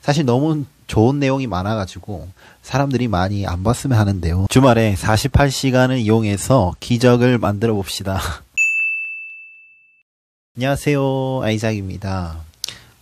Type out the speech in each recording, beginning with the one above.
사실 너무 좋은 내용이 많아가지고 사람들이 많이 안 봤으면 하는데요. 주말에 48시간을 이용해서 기적을 만들어 봅시다. 안녕하세요, 아이작입니다.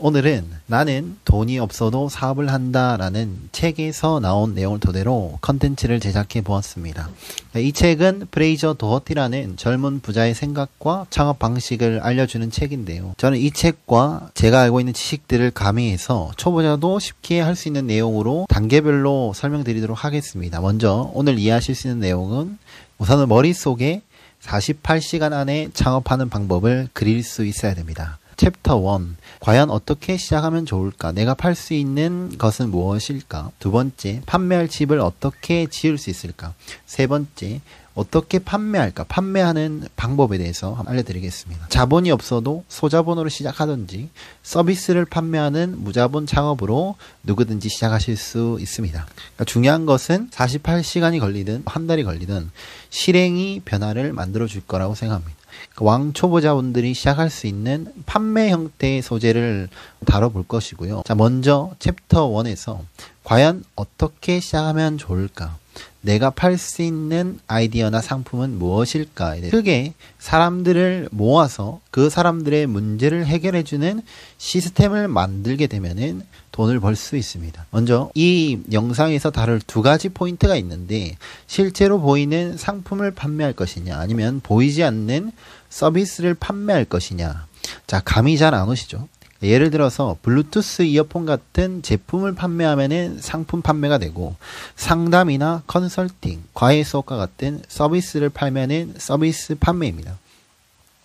오늘은 나는 돈이 없어도 사업을 한다라는 책에서 나온 내용을 토대로 컨텐츠를 제작해 보았습니다. 이 책은 프레이저 도어티라는 젊은 부자의 생각과 창업 방식을 알려주는 책인데요. 저는 이 책과 제가 알고 있는 지식들을 가미해서 초보자도 쉽게 할 수 있는 내용으로 단계별로 설명드리도록 하겠습니다. 먼저 오늘 이해하실 수 있는 내용은 우선은 머릿속에 48시간 안에 창업하는 방법을 그릴 수 있어야 됩니다. 챕터 1. 과연 어떻게 시작하면 좋을까? 내가 팔 수 있는 것은 무엇일까? 두 번째, 판매할 집을 어떻게 지을 수 있을까? 세 번째, 어떻게 판매할까? 판매하는 방법에 대해서 한번 알려드리겠습니다. 자본이 없어도 소자본으로 시작하든지 서비스를 판매하는 무자본 창업으로 누구든지 시작하실 수 있습니다. 그러니까 중요한 것은 48시간이 걸리든 한 달이 걸리든 실행이 변화를 만들어 줄 거라고 생각합니다. 왕초보자분들이 시작할 수 있는 판매 형태의 소재를 다뤄볼 것이고요. 자, 먼저 챕터 1에서 과연 어떻게 시작하면 좋을까? 내가 팔 수 있는 아이디어나 상품은 무엇일까? 크게 사람들을 모아서 그 사람들의 문제를 해결해주는 시스템을 만들게 되면은 돈을 벌 수 있습니다. 먼저 이 영상에서 다룰 두 가지 포인트가 있는데, 실제로 보이는 상품을 판매할 것이냐, 아니면 보이지 않는 서비스를 판매할 것이냐. 자, 감이 잘 안 오시죠? 예를 들어서 블루투스 이어폰 같은 제품을 판매하면은 상품 판매가 되고, 상담이나 컨설팅, 과외 수업과 같은 서비스를 팔면은 서비스 판매입니다.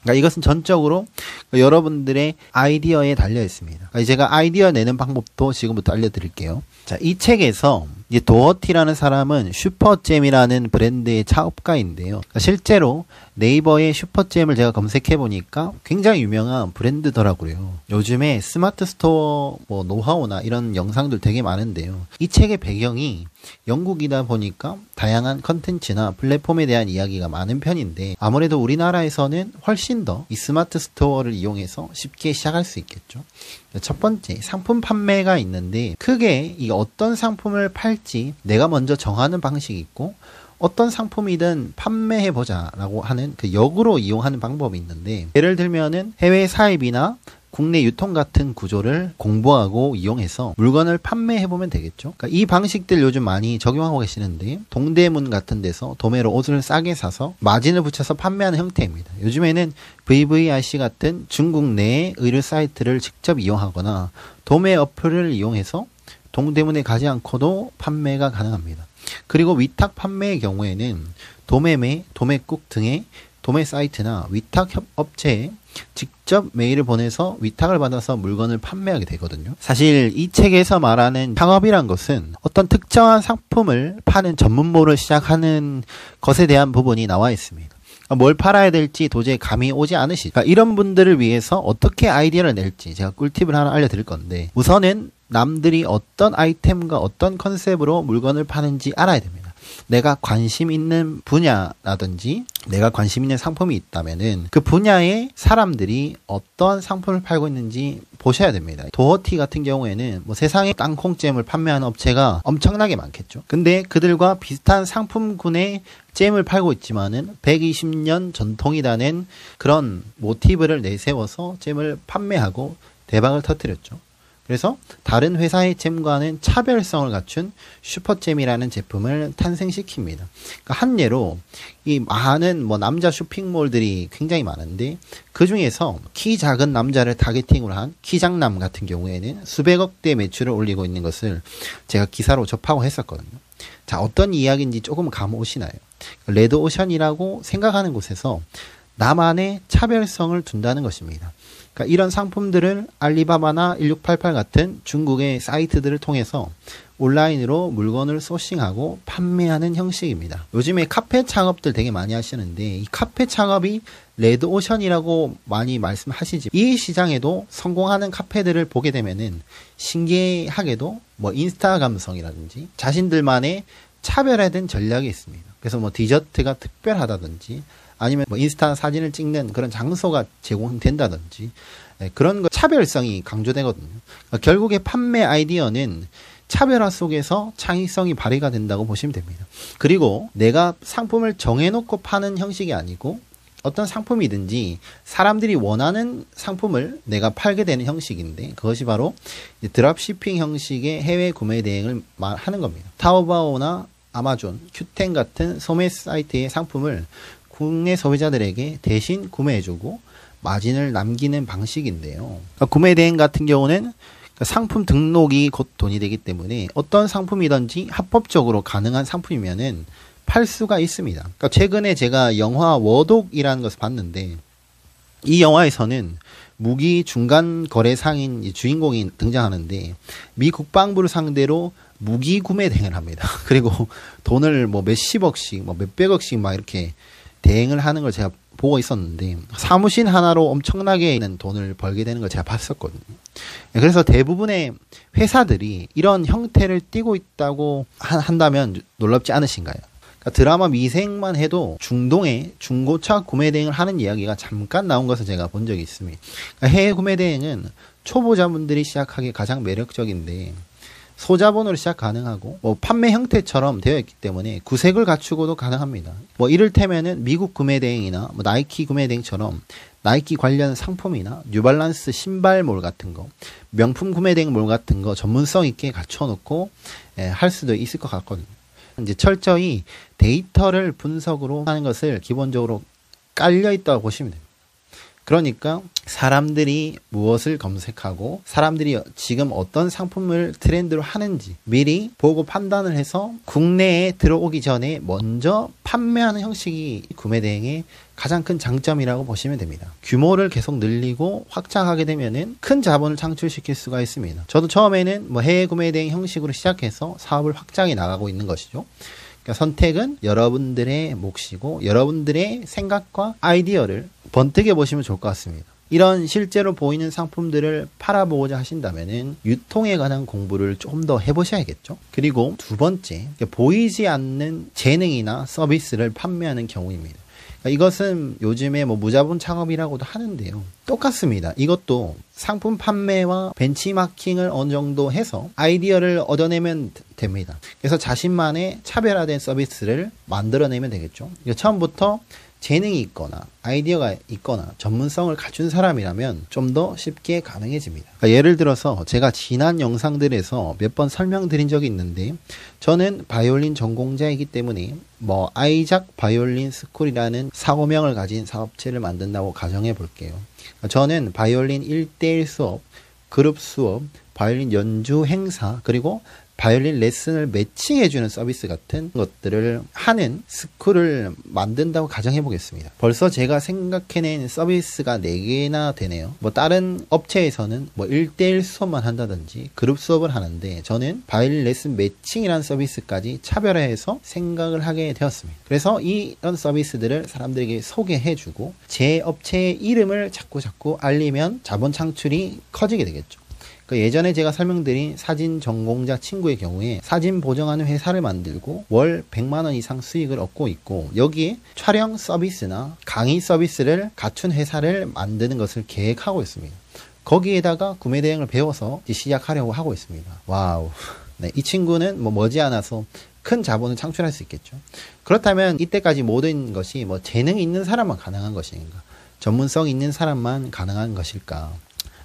그러니까 이것은 전적으로 여러분들의 아이디어에 달려 있습니다. 그러니까 제가 아이디어 내는 방법도 지금부터 알려드릴게요. 자, 이 책에서 이제 도어티라는 사람은 슈퍼잼이라는 브랜드의 창업가인데요. 그러니까 실제로 네이버에 슈퍼잼을 제가 검색해 보니까 굉장히 유명한 브랜드더라고요. 요즘에 스마트 스토어 노하우나 이런 영상들 되게 많은데요. 이 책의 배경이 영국이다 보니까 다양한 컨텐츠나 플랫폼에 대한 이야기가 많은 편인데, 아무래도 우리나라에서는 훨씬 더 이 스마트 스토어를 이용해서 쉽게 시작할 수 있겠죠. 첫 번째, 상품 판매가 있는데, 크게 이 어떤 상품을 팔지 내가 먼저 정하는 방식이 있고, 어떤 상품이든 판매해보자 라고 하는 그 역으로 이용하는 방법이 있는데, 예를 들면은 해외 사입이나 국내 유통 같은 구조를 공부하고 이용해서 물건을 판매해보면 되겠죠. 그러니까 이 방식들 요즘 많이 적용하고 계시는데, 동대문 같은 데서 도매로 옷을 싸게 사서 마진을 붙여서 판매하는 형태입니다. 요즘에는 VVRC 같은 중국 내의 의류 사이트를 직접 이용하거나 도매 어플을 이용해서 동대문에 가지 않고도 판매가 가능합니다. 그리고 위탁 판매의 경우에는 도매매, 도매국 등의 도매 사이트나 위탁 업체에 직접 메일을 보내서 위탁을 받아서 물건을 판매하게 되거든요. 사실 이 책에서 말하는 창업이란 것은 어떤 특정한 상품을 파는 전문몰을 시작하는 것에 대한 부분이 나와 있습니다. 뭘 팔아야 될지 도저히 감이 오지 않으시죠. 그러니까 이런 분들을 위해서 어떻게 아이디어를 낼지 제가 꿀팁을 하나 알려드릴 건데, 우선은 남들이 어떤 아이템과 어떤 컨셉으로 물건을 파는지 알아야 됩니다. 내가 관심 있는 분야라든지 내가 관심 있는 상품이 있다면은 그 분야의 사람들이 어떤 상품을 팔고 있는지 보셔야 됩니다. 도어티 같은 경우에는 세상에 땅콩잼을 판매하는 업체가 엄청나게 많겠죠. 근데 그들과 비슷한 상품군의 잼을 팔고 있지만은 120년 전통이라는 그런 모티브를 내세워서 잼을 판매하고 대박을 터뜨렸죠. 그래서 다른 회사의 잼과는 차별성을 갖춘 슈퍼잼이라는 제품을 탄생시킵니다. 그러니까 한 예로 이 많은 남자 쇼핑몰들이 굉장히 많은데, 그 중에서 키 작은 남자를 타겟팅으로 한 키장남 같은 경우에는 수백억대 매출을 올리고 있는 것을 제가 기사로 접하고 했었거든요. 자, 어떤 이야기인지 조금 감 오시나요? 레드오션이라고 생각하는 곳에서 나만의 차별성을 둔다는 것입니다. 그러니까 이런 상품들을 알리바바나 1688 같은 중국의 사이트들을 통해서 온라인으로 물건을 소싱하고 판매하는 형식입니다. 요즘에 카페 창업들 되게 많이 하시는데, 이 카페 창업이 레드오션이라고 많이 말씀하시지, 이 시장에도 성공하는 카페들을 보게 되면은 신기하게도 인스타 감성이라든지 자신들만의 차별화된 전략이 있습니다. 그래서 디저트가 특별하다든지 아니면 뭐 인스타 사진을 찍는 그런 장소가 제공된다든지 그런 거 차별성이 강조되거든요. 그러니까 결국에 판매 아이디어는 차별화 속에서 창의성이 발휘가 된다고 보시면 됩니다. 그리고 내가 상품을 정해놓고 파는 형식이 아니고 어떤 상품이든지 사람들이 원하는 상품을 내가 팔게 되는 형식인데 그것이 바로 드랍시핑 형식의 해외 구매 대행을 하는 겁니다. 타오바오나 아마존, 큐텐 같은 소매 사이트의 상품을 국내 소비자들에게 대신 구매해주고 마진을 남기는 방식인데요. 그러니까 구매 대행 같은 경우는 상품 등록이 곧 돈이 되기 때문에 어떤 상품이든지 합법적으로 가능한 상품이면은 팔 수가 있습니다. 그러니까 최근에 제가 영화 워독이라는 것을 봤는데 이 영화에서는 무기 중간 거래상인 주인공이 등장하는데 미 국방부를 상대로 무기 구매 대행을 합니다. 그리고 돈을 뭐 몇십억씩, 뭐 몇백억씩 막 이렇게 대행을 하는 걸 제가 보고 있었는데 사무실 하나로 엄청나게 돈을 벌게 되는 걸 제가 봤었거든요. 그래서 대부분의 회사들이 이런 형태를 띠고 있다고 한다면 놀랍지 않으신가요? 그러니까 드라마 미생만 해도 중동에 중고차 구매 대행을 하는 이야기가 잠깐 나온 것을 제가 본 적이 있습니다. 그러니까 해외 구매 대행은 초보자분들이 시작하기 가장 매력적인데 소자본으로 시작 가능하고 뭐 판매 형태처럼 되어 있기 때문에 구색을 갖추고도 가능합니다. 뭐 이를테면은 미국 구매 대행이나 뭐 나이키 구매 대행처럼 나이키 관련 상품이나 뉴발란스 신발몰 같은 거, 명품 구매 대행몰 같은 거 전문성 있게 갖춰놓고 할 수도 있을 것 같거든요. 이제 철저히 데이터를 분석으로 하는 것을 기본적으로 깔려 있다고 보시면 됩니다. 그러니까 사람들이 무엇을 검색하고 사람들이 지금 어떤 상품을 트렌드로 하는지 미리 보고 판단을 해서 국내에 들어오기 전에 먼저 판매하는 형식이 구매 대행의 가장 큰 장점이라고 보시면 됩니다. 규모를 계속 늘리고 확장하게 되면은 큰 자본을 창출시킬 수가 있습니다. 저도 처음에는 뭐 해외 구매 대행 형식으로 시작해서 사업을 확장해 나가고 있는 것이죠. 그러니까 선택은 여러분들의 몫이고 여러분들의 생각과 아이디어를 번뜩여 보시면 좋을 것 같습니다. 이런 실제로 보이는 상품들을 팔아보고자 하신다면은 유통에 관한 공부를 좀 더 해보셔야겠죠. 그리고 두 번째, 보이지 않는 재능이나 서비스를 판매하는 경우입니다. 이것은 요즘에 뭐 무자본 창업이라고도 하는데요. 똑같습니다. 이것도 상품 판매와 벤치마킹을 어느 정도 해서 아이디어를 얻어내면 됩니다. 그래서 자신만의 차별화된 서비스를 만들어내면 되겠죠. 처음부터 재능이 있거나 아이디어가 있거나 전문성을 갖춘 사람이라면 좀 더 쉽게 가능해집니다. 그러니까 예를 들어서 제가 지난 영상들에서 몇 번 설명드린 적이 있는데 저는 바이올린 전공자이기 때문에 뭐 아이작 바이올린 스쿨이라는 사고명을 가진 사업체를 만든다고 가정해 볼게요. 저는 바이올린 1대1 수업, 그룹 수업, 바이올린 연주 행사, 그리고 바이올린 레슨을 매칭해주는 서비스 같은 것들을 하는 스쿨을 만든다고 가정해 보겠습니다. 벌써 제가 생각해낸 서비스가 4개나 되네요. 뭐 다른 업체에서는 뭐 1대1 수업만 한다든지 그룹 수업을 하는데 저는 바이올린 레슨 매칭이라는 서비스까지 차별화해서 생각을 하게 되었습니다. 그래서 이런 서비스들을 사람들에게 소개해주고 제 업체의 이름을 자꾸 알리면 자본 창출이 커지게 되겠죠. 예전에 제가 설명드린 사진 전공자 친구의 경우에 사진 보정하는 회사를 만들고 월 100만원 이상 수익을 얻고 있고 여기에 촬영 서비스나 강의 서비스를 갖춘 회사를 만드는 것을 계획하고 있습니다. 거기에다가 구매 대행을 배워서 시작하려고 하고 있습니다. 와우. 네, 이 친구는 머지않아서 큰 자본을 창출할 수 있겠죠. 그렇다면 이때까지 모든 것이 재능이 있는 사람만 가능한 것인가? 전문성 있는 사람만 가능한 것일까?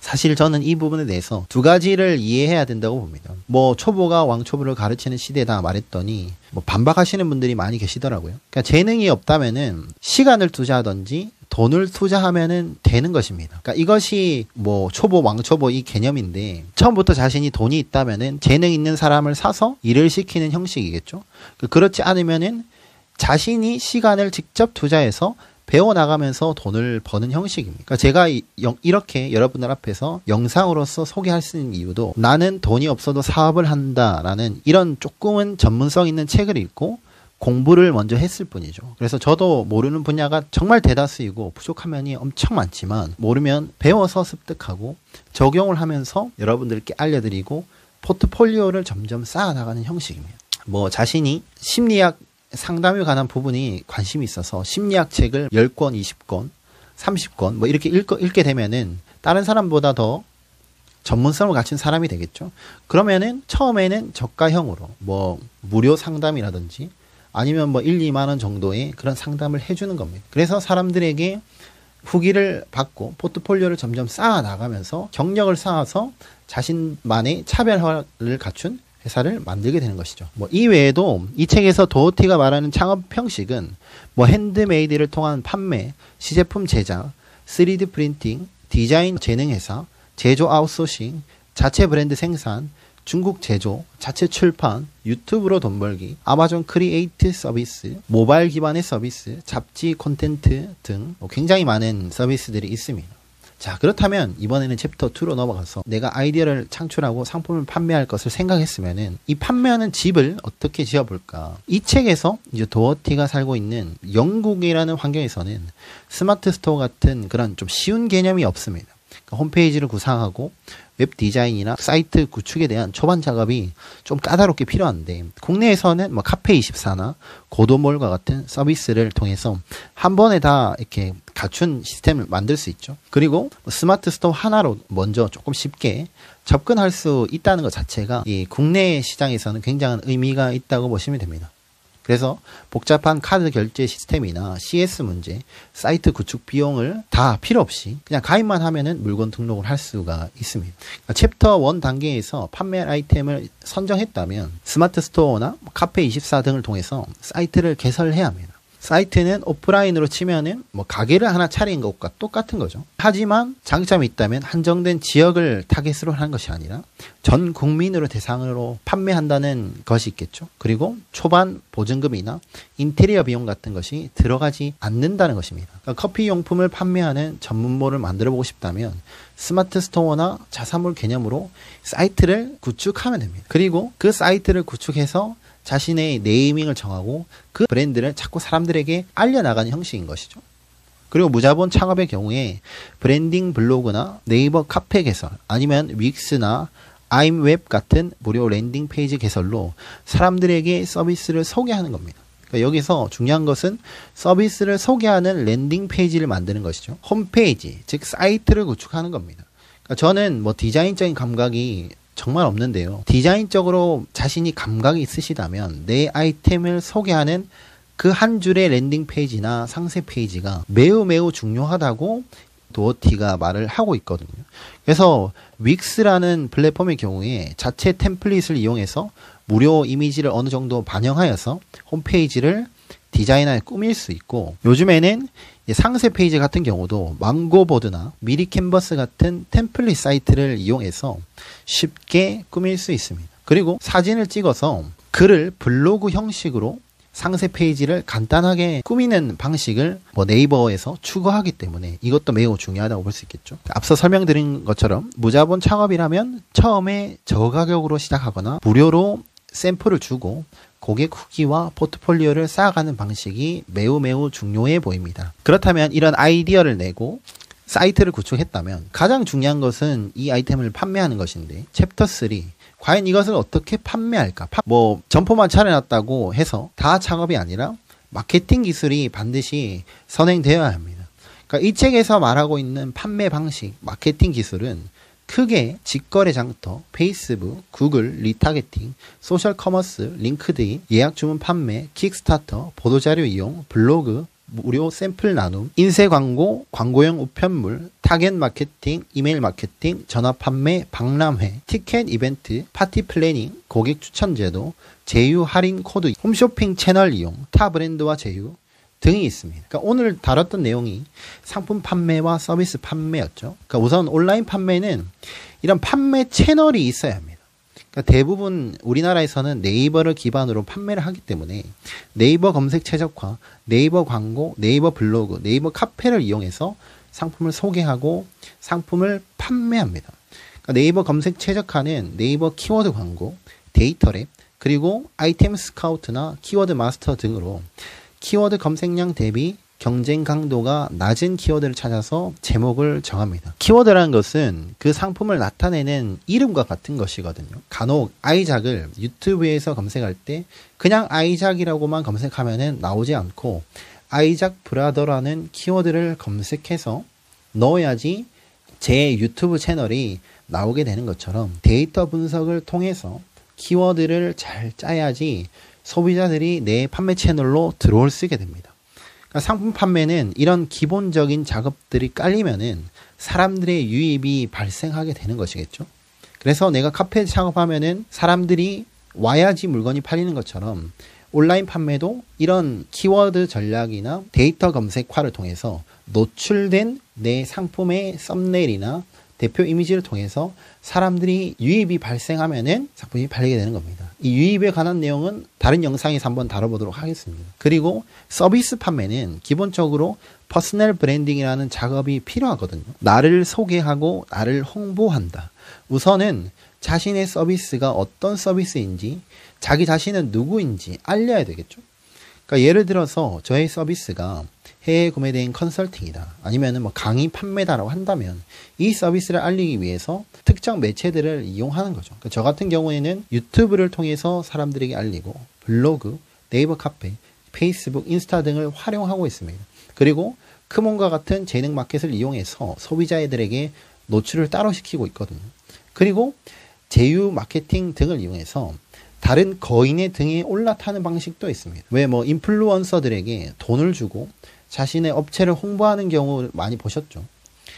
사실 저는 이 부분에 대해서 두 가지를 이해해야 된다고 봅니다. 초보가 왕초보를 가르치는 시대다 말했더니 반박하시는 분들이 많이 계시더라고요. 그러니까 재능이 없다면은 시간을 투자하든지 돈을 투자하면은 되는 것입니다. 그러니까 이것이 초보, 왕초보 이 개념인데 처음부터 자신이 돈이 있다면은 재능 있는 사람을 사서 일을 시키는 형식이겠죠. 그렇지 않으면은 자신이 시간을 직접 투자해서 배워나가면서 돈을 버는 형식입니다. 그러니까 제가 이렇게 여러분들 앞에서 영상으로서 소개할 수 있는 이유도 나는 돈이 없어도 사업을 한다라는 이런 조금은 전문성 있는 책을 읽고 공부를 먼저 했을 뿐이죠. 그래서 저도 모르는 분야가 정말 대다수이고 부족한 면이 엄청 많지만 모르면 배워서 습득하고 적용을 하면서 여러분들께 알려드리고 포트폴리오를 점점 쌓아나가는 형식입니다. 자신이 심리학 상담에 관한 부분이 관심이 있어서 심리학 책을 10권, 20권, 30권 뭐 이렇게 읽게 되면은 다른 사람보다 더 전문성을 갖춘 사람이 되겠죠. 그러면은 처음에는 저가형으로 뭐 무료 상담이라든지 아니면 뭐 1, 2만 원 정도의 그런 상담을 해주는 겁니다. 그래서 사람들에게 후기를 받고 포트폴리오를 점점 쌓아 나가면서 경력을 쌓아서 자신만의 차별화를 갖춘 회사를 만들게 되는 것이죠. 뭐 이외에도 이 책에서 도어티가 말하는 창업 형식은 뭐 핸드메이드를 통한 판매, 시제품 제작, 3D 프린팅, 디자인 재능회사, 제조 아웃소싱, 자체 브랜드 생산, 중국 제조, 자체 출판, 유튜브로 돈 벌기, 아마존 크리에이트 서비스, 모바일 기반의 서비스, 잡지 콘텐츠 등 굉장히 많은 서비스들이 있습니다. 자, 그렇다면 이번에는 챕터 2로 넘어가서 내가 아이디어를 창출하고 상품을 판매할 것을 생각했으면은 이 판매하는 집을 어떻게 지어볼까? 이 책에서 이제 도어티가 살고 있는 영국이라는 환경에서는 스마트 스토어 같은 그런 좀 쉬운 개념이 없습니다. 그러니까 홈페이지를 구상하고 웹 디자인이나 사이트 구축에 대한 초반 작업이 좀 까다롭게 필요한데 국내에서는 뭐 카페24나 고도몰과 같은 서비스를 통해서 한 번에 다 이렇게 갖춘 시스템을 만들 수 있죠. 그리고 스마트 스토어 하나로 먼저 조금 쉽게 접근할 수 있다는 것 자체가 이 국내 시장에서는 굉장한 의미가 있다고 보시면 됩니다. 그래서 복잡한 카드 결제 시스템이나 CS 문제, 사이트 구축 비용을 다 필요 없이 그냥 가입만 하면은 물건 등록을 할 수가 있습니다. 그러니까 챕터 1 단계에서 판매할 아이템을 선정했다면 스마트 스토어나 카페24 등을 통해서 사이트를 개설해야 합니다. 사이트는 오프라인으로 치면은 뭐 가게를 하나 차린 것과 똑같은 거죠. 하지만 장점이 있다면 한정된 지역을 타겟으로 하는 것이 아니라 전 국민으로 대상으로 판매한다는 것이 있겠죠. 그리고 초반 보증금이나 인테리어 비용 같은 것이 들어가지 않는다는 것입니다. 그러니까 커피 용품을 판매하는 전문몰을 만들어 보고 싶다면 스마트 스토어나 자사몰 개념으로 사이트를 구축하면 됩니다. 그리고 그 사이트를 구축해서 자신의 네이밍을 정하고 그 브랜드를 자꾸 사람들에게 알려나가는 형식인 것이죠. 그리고 무자본 창업의 경우에 브랜딩 블로그나 네이버 카페 개설 아니면 윅스나 아임웹 같은 무료 랜딩 페이지 개설로 사람들에게 서비스를 소개하는 겁니다. 그러니까 여기서 중요한 것은 서비스를 소개하는 랜딩 페이지를 만드는 것이죠. 홈페이지, 즉 사이트를 구축하는 겁니다. 그러니까 저는 뭐 디자인적인 감각이 정말 없는데요. 디자인적으로 자신이 감각이 있으시다면 내 아이템을 소개하는 그 한 줄의 랜딩 페이지나 상세 페이지가 매우 중요하다고 도어티가 말을 하고 있거든요. 그래서 윅스라는 플랫폼의 경우에 자체 템플릿을 이용해서 무료 이미지를 어느 정도 반영하여서 홈페이지를 디자인하여 꾸밀 수 있고 요즘에는 상세 페이지 같은 경우도 망고보드나 미리 캔버스 같은 템플릿 사이트를 이용해서 쉽게 꾸밀 수 있습니다. 그리고 사진을 찍어서 글을 블로그 형식으로 상세 페이지를 간단하게 꾸미는 방식을 뭐 네이버에서 추구하기 때문에 이것도 매우 중요하다고 볼 수 있겠죠. 앞서 설명드린 것처럼 무자본 창업이라면 처음에 저가격으로 시작하거나 무료로 샘플을 주고 고객 후기와 포트폴리오를 쌓아가는 방식이 매우 중요해 보입니다. 그렇다면 이런 아이디어를 내고 사이트를 구축했다면 가장 중요한 것은 이 아이템을 판매하는 것인데 챕터 3 과연 이것을 어떻게 판매할까? 뭐 점포만 차려놨다고 해서 다 창업이 아니라 마케팅 기술이 반드시 선행되어야 합니다. 그러니까 이 책에서 말하고 있는 판매 방식, 마케팅 기술은 크게 직거래 장터, 페이스북, 구글, 리타게팅, 소셜 커머스, 링크드인, 예약 주문 판매, 킥스타터, 보도자료 이용, 블로그, 무료 샘플 나눔, 인쇄 광고, 광고용 우편물, 타겟 마케팅, 이메일 마케팅, 전화 판매, 박람회, 티켓 이벤트, 파티 플래닝, 고객 추천 제도, 제휴 할인 코드, 홈쇼핑 채널 이용, 타 브랜드와 제휴 등이 있습니다. 그러니까 오늘 다뤘던 내용이 상품 판매와 서비스 판매였죠. 그러니까 우선 온라인 판매는 이런 판매 채널이 있어야 합니다. 그러니까 대부분 우리나라에서는 네이버를 기반으로 판매를 하기 때문에 네이버 검색 최적화, 네이버 광고, 네이버 블로그, 네이버 카페를 이용해서 상품을 소개하고 상품을 판매합니다. 그러니까 네이버 검색 최적화는 네이버 키워드 광고, 데이터랩, 그리고 아이템 스카우트나 키워드 마스터 등으로 키워드 검색량 대비 경쟁 강도가 낮은 키워드를 찾아서 제목을 정합니다. 키워드라는 것은 그 상품을 나타내는 이름과 같은 것이거든요. 간혹 아이작을 유튜브에서 검색할 때 그냥 아이작이라고만 검색하면 나오지 않고 아이작 브라더라는 키워드를 검색해서 넣어야지 제 유튜브 채널이 나오게 되는 것처럼 데이터 분석을 통해서 키워드를 잘 짜야지 소비자들이 내 판매 채널로 들어올 수 있게 됩니다. 그러니까 상품 판매는 이런 기본적인 작업들이 깔리면은 사람들의 유입이 발생하게 되는 것이겠죠. 그래서 내가 카페 작업하면은 사람들이 와야지 물건이 팔리는 것처럼 온라인 판매도 이런 키워드 전략이나 데이터 검색화를 통해서 노출된 내 상품의 썸네일이나 대표 이미지를 통해서 사람들이 유입이 발생하면은 상품이 팔리게 되는 겁니다. 이 유입에 관한 내용은 다른 영상에서 한번 다뤄보도록 하겠습니다. 그리고 서비스 판매는 기본적으로 퍼스널 브랜딩이라는 작업이 필요하거든요. 나를 소개하고 나를 홍보한다. 우선은 자신의 서비스가 어떤 서비스인지, 자기 자신은 누구인지 알려야 되겠죠. 그러니까 예를 들어서 저의 서비스가 해외 구매 대행 컨설팅이다, 아니면 뭐 강의 판매다라고 한다면 이 서비스를 알리기 위해서 특정 매체들을 이용하는 거죠. 그러니까 저 같은 경우에는 유튜브를 통해서 사람들에게 알리고 블로그, 네이버 카페, 페이스북, 인스타 등을 활용하고 있습니다. 그리고 크몬과 같은 재능 마켓을 이용해서 소비자들에게 노출을 따로 시키고 있거든요. 그리고 제휴 마케팅 등을 이용해서 다른 거인의 등에 올라타는 방식도 있습니다. 왜 뭐 인플루언서들에게 돈을 주고 자신의 업체를 홍보하는 경우 많이 보셨죠.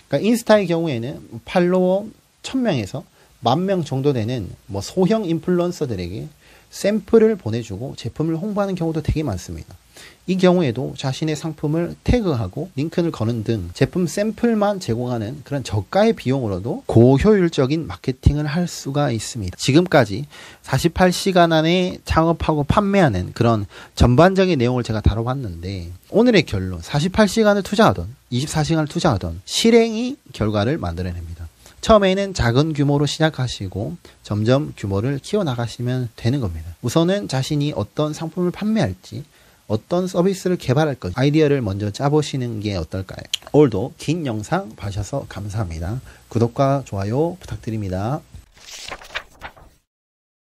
그러니까 인스타의 경우에는 팔로워 1000명에서 10,000명 정도 되는 뭐 소형 인플루언서들에게 샘플을 보내주고 제품을 홍보하는 경우도 되게 많습니다. 이 경우에도 자신의 상품을 태그하고 링크를 거는 등 제품 샘플만 제공하는 그런 저가의 비용으로도 고효율적인 마케팅을 할 수가 있습니다. 지금까지 48시간 안에 창업하고 판매하는 그런 전반적인 내용을 제가 다뤄봤는데, 오늘의 결론, 48시간을 투자하던 24시간을 투자하던 실행이 결과를 만들어냅니다. 처음에는 작은 규모로 시작하시고 점점 규모를 키워나가시면 되는 겁니다. 우선은 자신이 어떤 상품을 판매할지, 어떤 서비스를 개발할 건지 아이디어를 먼저 짜보시는 게 어떨까요? 오늘도 긴 영상 봐주셔서 감사합니다. 구독과 좋아요 부탁드립니다.